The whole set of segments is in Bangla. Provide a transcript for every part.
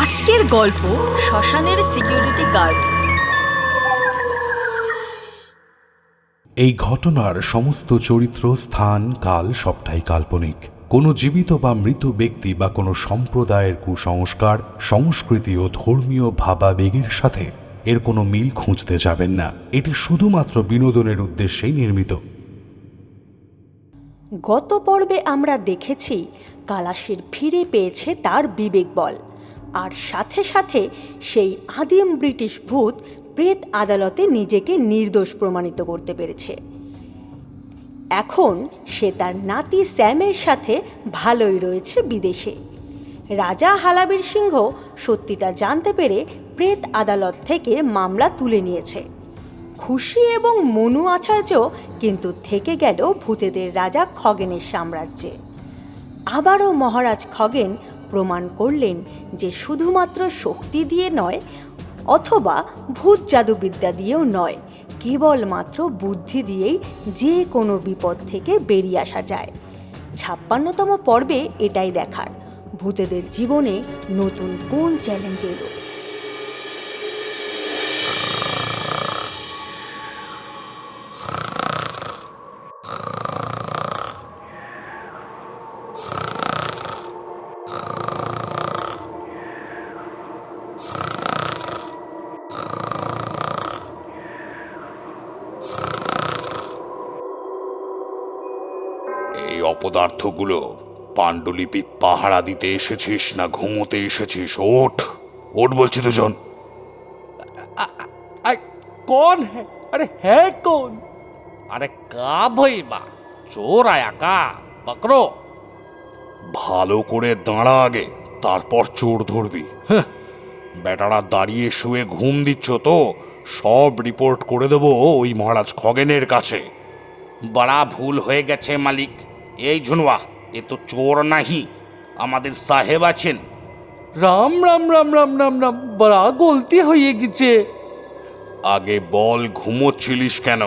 আজকের গল্প শ্মশানের সিকিউরিটি গার্ড। এই ঘটনার সমস্ত চরিত্র, স্থান, কাল সবটাই কাল্পনিক। কোনো জীবিত বা মৃত ব্যক্তি বা কোনো সম্প্রদায়ের কুসংস্কার, সংস্কৃতি ও ধর্মীয় ভাবাবেগের সাথে এর কোনো মিল খুঁজতে যাবেন না। এটি শুধুমাত্র বিনোদনের উদ্দেশ্যেই নির্মিত। গত পর্বে আমরা দেখেছি কালাশের ফিরে পেয়েছে তার বিবেক বল, আর সাথে সাথে সেই আদিম ব্রিটিশ ভূত প্রেত আদালতে নিজেকে নির্দোষ প্রমাণিত করতে পেরেছে। এখন সে তার নাতি স্যামের সাথে ভালোই রয়েছে বিদেশে। রাজা হালাবীর সিংহ সত্যিটা জানতে পেরে প্রেত আদালত থেকে মামলা তুলে নিয়েছে। খুশি এবং মনু আচার্য কিন্তু থেকে গেল ভূতেদের রাজা খগেনের সাম্রাজ্যে। আবারও মহারাজ খগেন প্রমাণ করলেন যে শুধুমাত্র শক্তি দিয়ে নয়, অথবা ভূত জাদুবিদ্যা দিয়েও নয়, কেবলমাত্র বুদ্ধি দিয়েই যে কোনো বিপদ থেকে বেরিয়ে আসা যায়। ৫৬তম পর্বে এটাই দেখার, ভূতেদের জীবনে নতুন কোন চ্যালেঞ্জ এলো। এই অপদার্থগুলো পাণ্ডুলিপি পাহারা দিতে এসেছিস না ঘুমোতে এসেছিস? ওঠ ওঠ বলছি দুজন। कौन है? अरे है कौन? अरे का भई बा, चोर आया का? पकड़ो। ভালো করে দাঁড়া আগে, তারপর চোর ধরবি। হ্যাঁ, বেটারা দাঁড়িয়ে শুয়ে ঘুম দিচ্ছ তো সব রিপোর্ট করে দেবো ওই মহারাজ খগেনের কাছে। बड़ा भूल হয়ে গেছে মালিক। এই ঝুনওয়া, এ তো চোর নাহি, আমাদের সাহেব আছেন। রাম রাম রাম রাম রাম রাম, বড়া গলতি হয়ে গেছে। আগে বল, ঘুমোচ্ছিলিস কেন?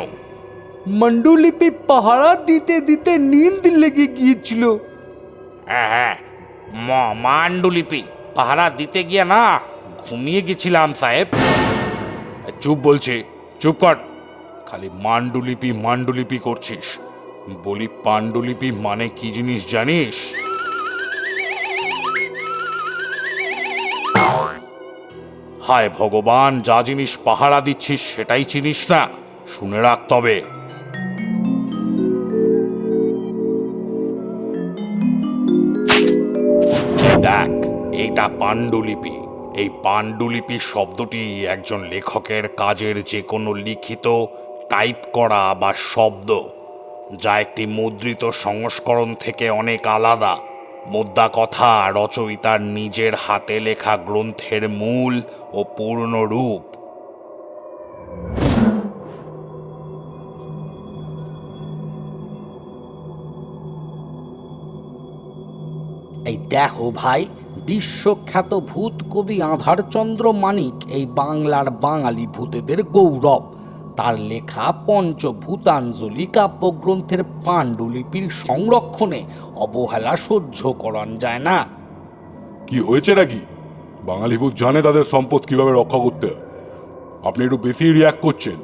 মন্ডুলিপি পাহারা দিতে দিতে নিন্দ লেগে গিয়েছিল। হ্যাঁ, মান্ডুলিপি পাহারা দিতে গিয়ে না ঘুমিয়ে গেছিলাম সাহেব। চুপ বলছি, চুপ কর। খালি মান্ডুলিপি মান্ডুলিপি করছিস। বলি, পাণ্ডুলিপি মানে কি জিনিস জানিস? হায় ভগবান, যা জিনিস পাহারা দিচ্ছিস সেটাই চিনিস না? শুনে রাখ তবে। দেখ, এইটা পাণ্ডুলিপি। এই পাণ্ডুলিপি শব্দটি একজন লেখকের কাজের যে কোনো লিখিত, টাইপ করা বা শব্দ, যা একটি মুদ্রিত সংস্করণ থেকে অনেক আলাদা। মোদ্দা কথা, রচয়িতার নিজের হাতে লেখা গ্রন্থের মূল ও পূর্ণ রূপ। এই দেখো ভাই, বিশ্বখ্যাত ভূত কবি আধারচন্দ্র মানিক এই বাংলার বাঙালি ভূতেদের গৌরব। তার লেখা পঞ্চভূতাঞ্জলি কাব্যগ্রন্থের পাণ্ডুলিপির সংরক্ষণে অবহেলা সহ্য করা যায় না। কি হয়েছে নাকি? বাঙালি ভূত জানে তাদের সম্পদ কিভাবে রক্ষা করতে হয়। আপনি একটু বেশি রিয়াক্ট করছেন।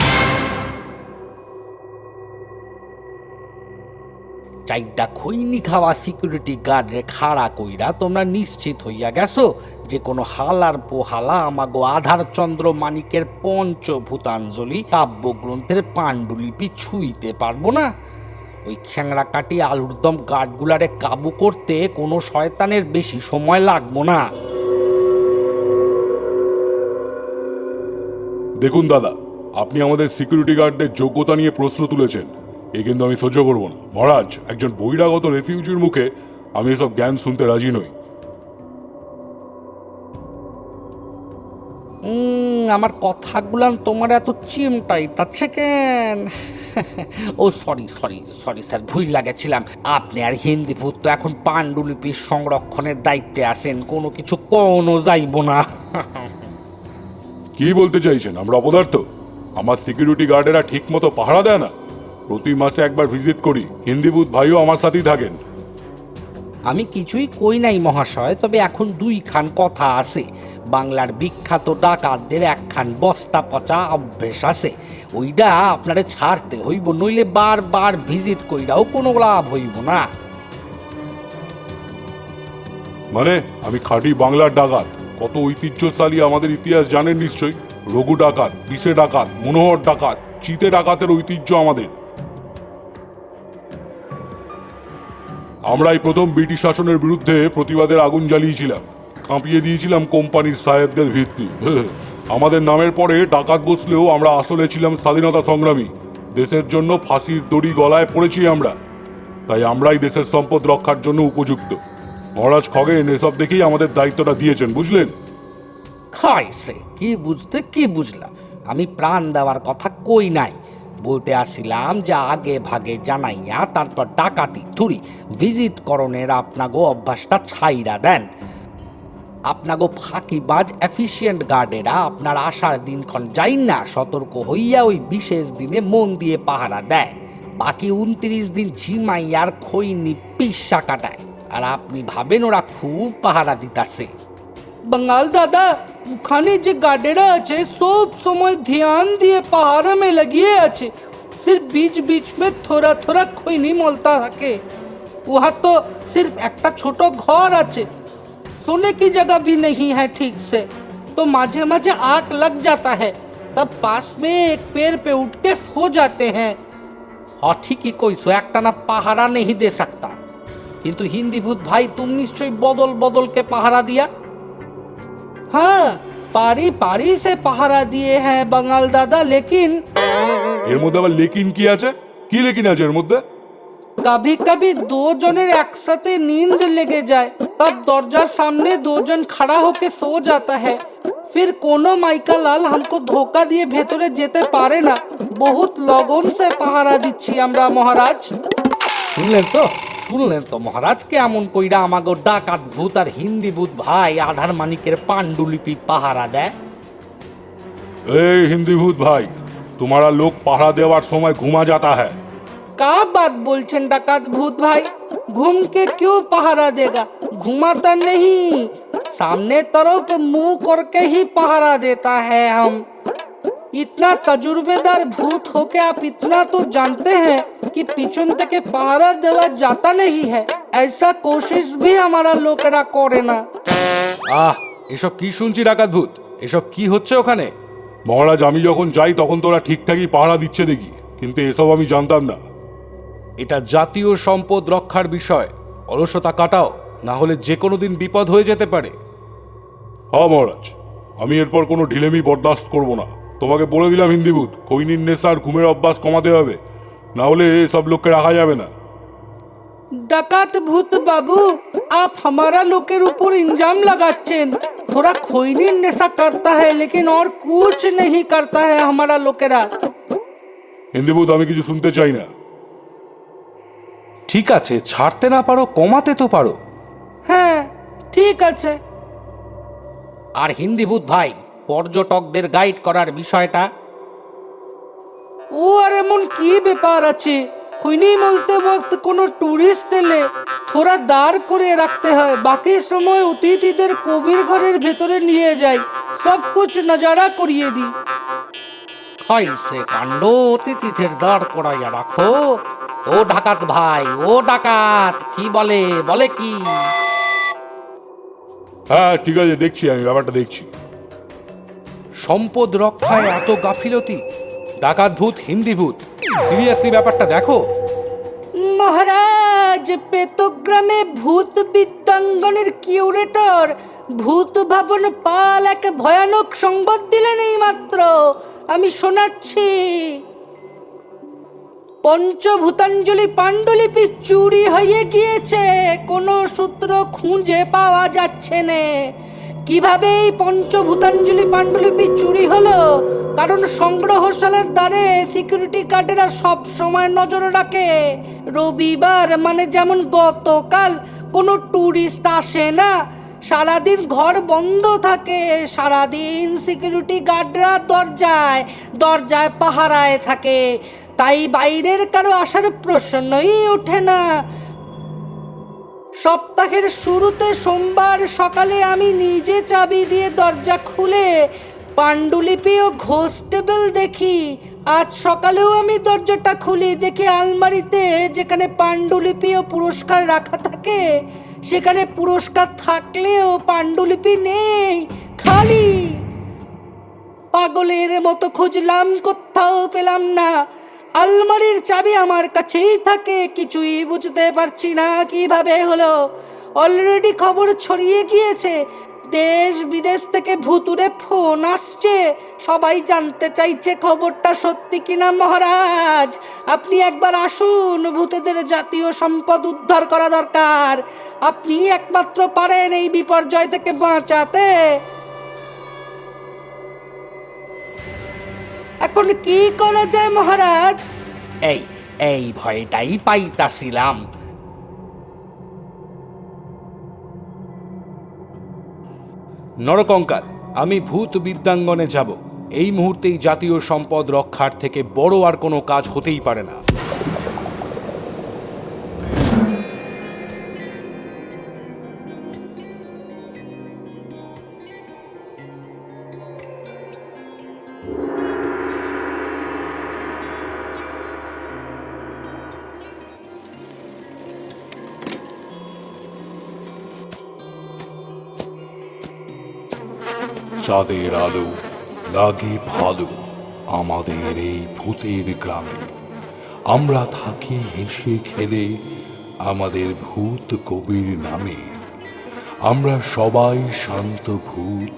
চাইটা খৈনি খাওয়া সিকিউরিটি গার্ডরে খাড়া কইরা তোমরা নিশ্চিত হইয়া গেছো যে কোনো হালার পোহালা আমাগো আধারচন্দ্র মানিকের পঞ্চভূতাঞ্জলি কাব্যগ্রন্থের পাণ্ডুলিপি ছুঁইতে পারবো না। ওই খ্যাংরা কাটি আলুর দম গার্ডগুলারে কাবু করতে কোনো শয়তানের বেশি সময় লাগবো না। দেখুন দাদা, আপনি আমাদের সিকিউরিটি গার্ডদের যোগ্যতা নিয়ে প্রশ্ন তুলেছেন, এ কিন্তু আমি সহ্য করব না। মহারাজ, একজন বহিরাগত রেফিউজির মুখে আমি এসব জ্ঞান শুনতে রাজি নই। আমার কথাগুলান তোমার এত চিমটাই তাচ্ছে কেন? ও সরি সরি সরি স্যার, ভুল লাগেছিলাম। আপনি আর হিন্দি ভূত তো এখন পাণ্ডুলিপির সংরক্ষণের দায়িত্বে আছেন, কোনো কিছু কোনো যাইব না। কি বলতে চাইছেন? আমরা অপদার্থ? আমার সিকিউরিটি গার্ডেরা ঠিক মতো পাহারা দেয় না? প্রতি মাসে একবার ভিজিট করি, হিন্দি ভূত ভাইও আমার সাথেই থাকেন। আমি কিছুই কই নাই মহাশয়, তবে এখন দুইখান কথা আছে। বাংলার বিখ্যাত ডাকাতদের একখান বস্তা পচা অভ্যেস আছে, ওইটা আপনারে ছাড়তে হইব, নইলে বারবার ভিজিট কইরাও কোনো লাভ হইব না। মানে আমি খাঁটি বাংলার ডাকাত, কত ঐতিহ্যশালী আমাদের ইতিহাস জানেন নিশ্চয়ই। রঘু ডাকাত, বিশে ডাকাত, মনোহর ডাকাত, চিতে ডাকাতের ঐতিহ্য আমাদের। আমরাই প্রথম ব্রিটিশ শাসনের বিরুদ্ধে প্রতিবাদের আগুন জ্বালিয়েছিলাম, কাঁপিয়ে দিয়েছিলাম কোম্পানির সাহেবদের ভিত্তি। আমাদের নামের পরে ডাকাত বসলেও আমরা আসলে ছিলাম স্বাধীনতা সংগ্রামী। দেশের জন্য ফাঁসির দড়ি গলায় পড়েছি আমরা, তাই আমরাই দেশের সম্পদ রক্ষার জন্য উপযুক্ত। মহারাজ খগেন এসব দেখেই আমাদের দায়িত্বটা দিয়েছেন, বুঝলেন? খাইছে কি বুঝতে কি বুঝলাম, আমি প্রাণ দেওয়ার কথা কই নাই। বলতে আসিলাম যে আগে ভাগে জানাইয়া তারপর ডাকাতি থুরি ভিজিট করণের আপনাগো অভ্যাসটা ছাইরা দেন। আপনাগো ফাঁকিবাজ এফিসিয়েন্ট গার্ডেরা আপনার আসার দিনক্ষণ যাই না সতর্ক হইয়া ওই বিশেষ দিনে মন দিয়ে পাহারা দেয়, বাকি 29 দিন ঝিমাইয়ার খৈনি পিসা কাটায়, আর আপনি ভাবেন ওরা খুব পাহারা দিতাছে। बंगाल दादा, ওখানে যে গার্ডেরা আছে সব সময় ধ্যান দিয়ে পাহারা में लगिए আছে, सिर्फ बीच बीच में थोड़ा थोड़ा খৈনি মলতা থাকে। वहाँ तो सिर्फ একটা ছোট ঘর আছে, सोने की जगह भी नहीं है ठीक से, तो माझे माझे आग लग जाता है, तब पास में एक पेड़ पे उठ के सो जाते हैं। हाँ ठीक ही कोई सो একটা না পাহারা नहीं दे सकता, किंतु हिंदी भूत भाई तुम निश्चय बदल बदल के पहारा दिया। हाँ, पारी पारी से पहारा दिए हैं बंगाल दादा, लेकिन এর মধ্যে আবার লেকিন কি আছে? কি লেকিন আছে এর মধ্যে? कभी कभी दो जনের একসাথে नींद लेगे जाए, तब दरजार सामने दो जन खड़ा होके सो जाता है, फिर कोनो माइका लाल हमको धोखा दिए ভেতরে যেতে পারে না। बहुत লগন से पहारा দিচ্ছি আমরা মহারাজ। শুনলেন তো মহারাজ, কেমন কইরা আমাগো ডাকাত ভূত আর হিন্দি ভূত ভাই আধার মানিকের পাণ্ডুলিপি পাহারা দেয়। এই হিন্দি ভূত ভাই, তোমারা লোক পাহারা দেওয়ার সময় ঘুমা जाता है। का बात बोलছেন ডাকাত ভূত ভাই? घूम के क्यों पहारा देगा? घुमाता नहीं, सामने तरफ मुंह करके ही पहारा देता है। हम इतना तजुर्बेदार भूत होके आप इतना तो जानते हैं कि পিছন থেকে पहारा देवा जाता नहीं है, ऐसा कोशिश भी हमारा लोकेरा करे ना। আহ, এসব কি শুনছি ডাকাত ভূত? এসব কি হচ্ছে ওখানে? মহারাজ আমি যখন যাই তখন তোরা ঠিকঠাকই পাহারা দিচ্ছে দেখি, কিন্তু এসব আমি জানতাম না। এটা জাতীয় সম্পদ রক্ষার বিষয়, অলসতা কাটাও, না হলে যে কোনো দিন বিপদ হয়ে যেতে পারে। হ্যাঁ মহারাজ, আমি এরপর কোনো ঢিলেমি বরদাস্ত করব না। তোমাকে বলে দিলাম হিন্দিভূত, খৈনির নেশা আর ঘুমের অভ্যাস কমাতে হবে, না হলে সব লোককে রাখা যাবে না। ডাকাত ভূত বাবু, आप हमारा लोकेर ऊपर इंजाम लगाচ্ছেন। थोड़ा খৈনির नेशा करता है लेकिन और कुछ नहीं करता है हमारा लोकेरा। হিন্দিভূত আমি কিছু শুনতে চাই না। ঠিক আছে, ছাড়তে না পারো কমাতে তো পারো। হ্যাঁ ঠিক আছে। আর হিন্দি ভূত ভাই, পর্যটকদের গাইড করার বিষয়টা? ও আর এমন কি ব্যাপার আছে, খৈনি বলতে वक्त কোনো টুরিস্ট এলে থোড়া দাঁড় করে রাখতে হয়, বাকি সময় অতিথিদের কবির ঘরের ভেতরে নিয়ে যাই, সব কুছ নজারা করিয়ে দিই। খাইছে কাণ্ড, অতিথিদের দাঁড় করাইয়া রাখো। ও ডাকাত ভাই, ও ডাকাত, কি বলে বলে কি? হ্যাঁ ঠিক আছে, দেখছি, আমি ব্যাপারটা দেখছি। সম্পদ রক্ষায় এত গাফিলতি? ডাকাত ভূত, হিন্দি ভূত, সিরিয়াসলি ব্যাপারটা দেখো। মহারাজ, পেতগ্রামে ভূত বিদ্যাঙ্গনের কিউরেটর ভূত ভবন পাল এক ভয়ানক সংবাদ দিলেন এই মাত্র, আমি শোনাচ্ছি। পঞ্চভূতাঞ্জলি পাণ্ডুলিপি চুরি হয়ে গিয়েছে, কোনো সূত্র খুঁজে পাওয়া যাচ্ছে না। কিভাবে এই পঞ্চভূতাঞ্জলি পাণ্ডুলিপি চুরি হলো? কারণ সংগ্রহশালার দ্বারে সিকিউরিটি গার্ডেরা সব সময় নজর রাখে। রবিবার মানে যেমন গতকাল কোনো টুরিস্ট আসে না, সারাদিন ঘর বন্ধ থাকে, সারাদিন সিকিউরিটি গার্ডরা দরজায় দরজায় পাহারায় থাকে, তাই বাইরের কারো আসার প্রশ্নই ওঠে না। সপ্তাহের শুরুতে সোমবার সকালে আমি নিজে চাবি দিয়ে দরজা খুলে পাণ্ডুলিপি ও ঘোষ টেবিল দেখি। আজ সকালেও আমি দরজাটা খুলি, দেখি আলমারিতে যেখানে পাণ্ডুলিপি ও পুরস্কার রাখা থাকে সেখানে পুরস্কার থাকলেও পাণ্ডুলিপি নেই, খালি। পাগলের মতো খুঁজলাম, কোথাও পেলাম না। আলমারির চাবি আমার কাছেই থাকে, কিছুই বুঝতে পারছি না কিভাবে হলো। অলরেডি খবর ছড়িয়ে গিয়েছে, দেশ বিদেশ থেকে ভুতুরে ফোন আসছে, সবাই জানতে চাইছে খবরটা সত্যি কিনা। মহারাজ, আপনি একবার আসুন, ভূতেদের জাতীয় সম্পদ উদ্ধার করা দরকার। আপনি একমাত্র পারেন এই বিপর্যয় থেকে বাঁচাতে। এখন কি করা যায় মহারাজ? এই এই ভয়টাই পাইতাছিলাম। নরকঙ্কাল, আমি ভূত বিদ্যাঙ্গনে যাব। এই মুহূর্তেই জাতীয় সম্পদ রক্ষার থেকে বড় আর কোনো কাজ হতেই পারে না। চাঁদের আলো লাগে ভালো আমাদের এই ভূতের গ্রামে। আমরা থাকি হেসে খেলে আমাদের ভূত কবির নামে। আমরা সবাই শান্ত ভূত,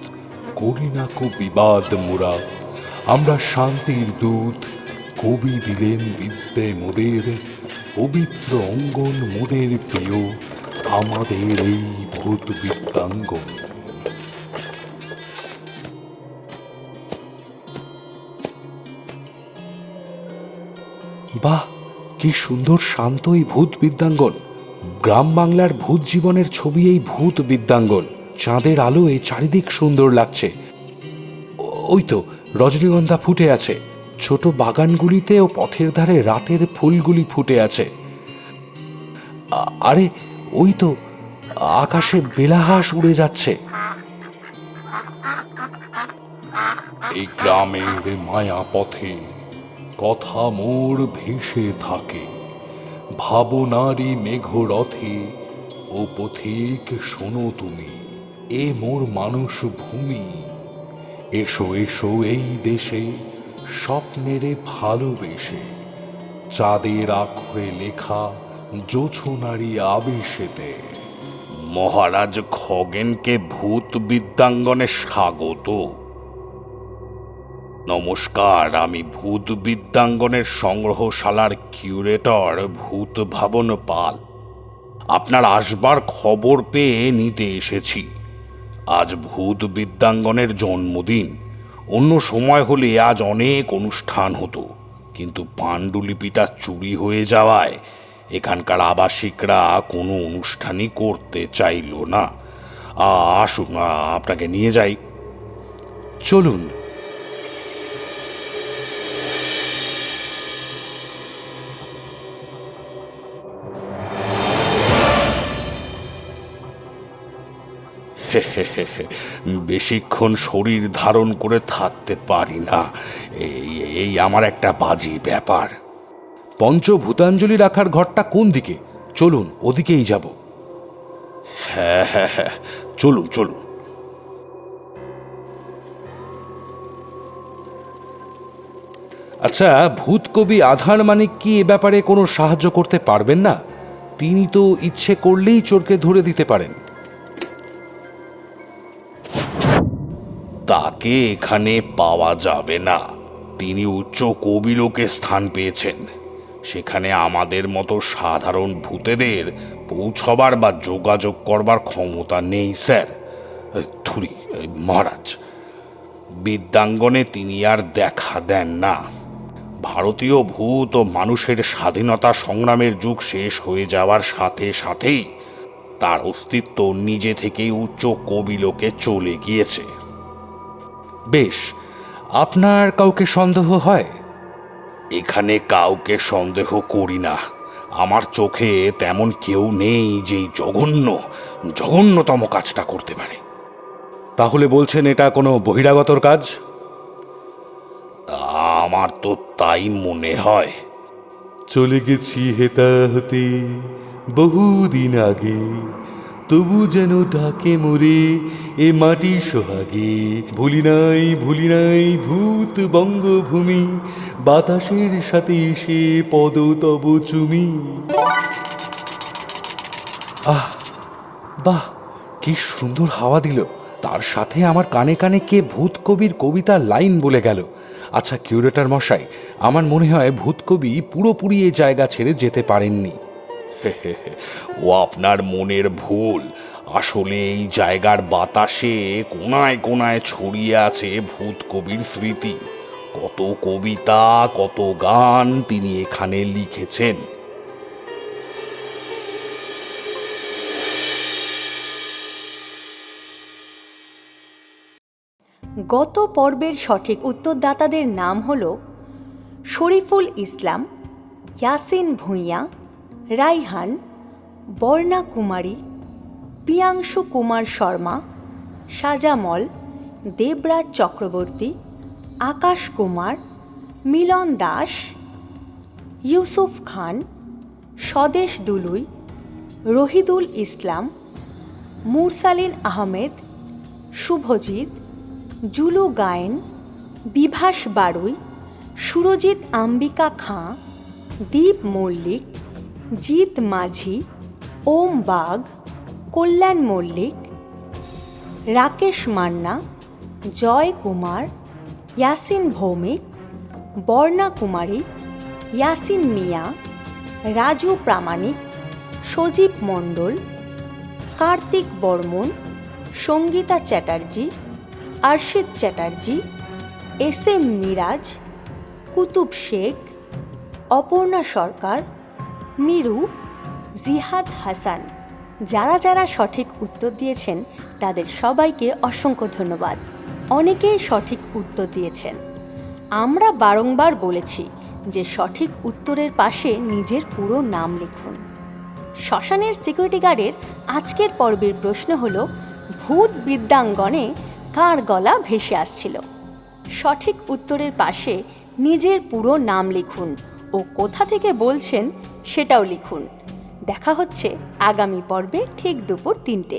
করি না কো বিবাদ মোরা। আমরা শান্তির দূত, কবি দিলেন বিদ্যে মোদের। পবিত্র অঙ্গন মোদের প্রিয়, আমাদের এই ভূত বিদ্যাঙ্গন। বাহ, কি সুন্দর শান্ত এই ভূত বিদ্যাঙ্গন। গ্রাম বাংলার ভূত জীবনের ছবি এই ভূত বিদ্যাঙ্গন। চাঁদের আলোয় চারিদিক সুন্দর লাগছে। ওই তো রজনীগন্ধা ফুটে আছে, ছোট বাগানগুলিতে ও পথের ধারে রাতের ফুলগুলি ফুটে আছে। আরে ওই তো আকাশে বেলাহাঁস উড়ে যাচ্ছে। এই গ্রামের মায়া পথে কথা মোর ভেসে থাকে। ভাবনারি মেঘরথে ও পথিক শোনো তুমি, এ মোর মানুষ ভূমি। এসো এসো এই দেশে স্বপ্নেরে ভালোবেসে। চাঁদের আখরে লেখা জোছনারি আবেশেতে। মহারাজ খগেনকে ভূত বিদ্যাঙ্গনে স্বাগত। নমস্কার, আমি ভূত বিদ্যাঙ্গনের সংগ্রহশালার কিউরেটর ভূত ভাবন পাল। আপনার আসবার খবর পেয়ে নিতে এসেছি। আজ ভূত বিদ্যাঙ্গনের জন্মদিন। অন্য সময় হলে আজ অনেক অনুষ্ঠান হতো, কিন্তু পাণ্ডুলিপিটা চুরি হয়ে যাওয়ায় এখানকার আবাসিকরা কোনো অনুষ্ঠানই করতে চাইল না। আসুন, আপনাকে নিয়ে যাই। চলুন। বেশিক্ষণ শরীর ধারণ করে থাকতে পারি না, এই আমার একটা বাজে ব্যাপার। পঞ্চভূতাঞ্জলি রাখার ঘরটা কোন দিকে? চলুন, ওদিকেই যাব। হ্যাঁ হ্যাঁ হ্যাঁ, চলুন চলুন। আচ্ছা, ভূত কবি আধার মানিক কি এ ব্যাপারে কোনো সাহায্য করতে পারবেন না? তিনি তো ইচ্ছে করলেই চোরকে ধরে দিতে পারেন। তাকে এখানে পাওয়া যাবে না। তিনি উচ্চ কবিলোকে স্থান পেয়েছেন। সেখানে আমাদের মতো সাধারণ ভূতেদের পৌঁছবার বা যোগাযোগ করবার ক্ষমতা নেই স্যার। থুরি মহারাজ, বিদ্যাঙ্গনে তিনি আর দেখা দেন না। ভারতীয় ভূত ও মানুষের স্বাধীনতা সংগ্রামের যুগ শেষ হয়ে যাওয়ার সাথে সাথেই তার অস্তিত্ব নিজে থেকেই উচ্চ কবিলোকে চলে গিয়েছে। বেশ, আপনার কাউকে সন্দেহ হয়? এখানে কাউকে সন্দেহ করি না। আমার চোখে তেমন কেউ নেই যে এই জঘন্যতম কাজটা করতে পারে। তাহলে বলছেন এটা কোনো বহিরাগতর কাজ? আমার তো তাই মনে হয়। চলে গেছি হেতা হতে বহুদিন আগে, তবু যেন ডাকে মোরে এ মাটি সোহাগে। ভুলি নাই ভূত বঙ্গভূমি, বাতাসের সাথে এসে পদ তব চুমি। বাহ, কি সুন্দর হাওয়া দিল! তার সাথে আমার কানে কানে কে ভূত কবির কবিতার লাইন বলে গেল। আচ্ছা কিউরেটর মশাই, আমার মনে হয় ভূত কবি পুরোপুরি এই জায়গা ছেড়ে যেতে পারেননি। ও আপনার মনের ভুল। আসলে এই জায়গার বাতাসে কোনায় কোনায় ছড়িয়ে আছে ভূত কবির স্মৃতি। কত কবিতা, কত গান তিনি এখানে লিখেছেন। গত পর্বের সঠিক উত্তরদাতাদের নাম হল শরীফুল ইসলাম, ইয়াসিন ভূঁইয়া, রাইহান, বর্ণা কুমারী, প্রিয়াংশু কুমার শর্মা, সাজামল, দেবরাজ চক্রবর্তী, আকাশ কুমার, মিলন দাস, ইউসুফ খান, স্বদেশ দুলুই, রহিদুল ইসলাম, মুরসালিন আহমেদ, শুভজিৎ, জুলু গায়েন, বিভাস বারুই, সুরজিৎ আম্বিকা খাঁ, দীপ মল্লিক, জিৎ মাঝি, ওম বাগ, কল্যাণ মল্লিক, রাকেশ মান্না, জয় কুমার, ইয়াসিন ভৌমিক, বর্ণা কুমারী, ইয়াসিন মিয়া, রাজু প্রামাণিক, সজীব মণ্ডল, কার্তিক বর্মন, সঙ্গীতা চ্যাটার্জি, আরশিদ চ্যাটার্জি, এস এম মিরাজ, কুতুব শেখ, অপর্ণা সরকার, মিরু, জিহাদ হাসান। যারা যারা সঠিক উত্তর দিয়েছেন তাদের সবাইকে অসংখ্য ধন্যবাদ। অনেকেই সঠিক উত্তর দিয়েছেন। আমরা বারংবার বলেছি যে সঠিক উত্তরের পাশে নিজের পুরো নাম লিখুন। শ্মশানের সিকিউরিটি গার্ডের আজকের পর্বের প্রশ্ন হল, ভূত বিদ্যাঙ্গনে কার গলা ভেসে আসছিল? সঠিক উত্তরের পাশে নিজের পুরো নাম লিখুন ও কোথা থেকে বলছেন সেটাও লিখুন। দেখা হচ্ছে আগামী পর্বে ঠিক দুপুর 3টে।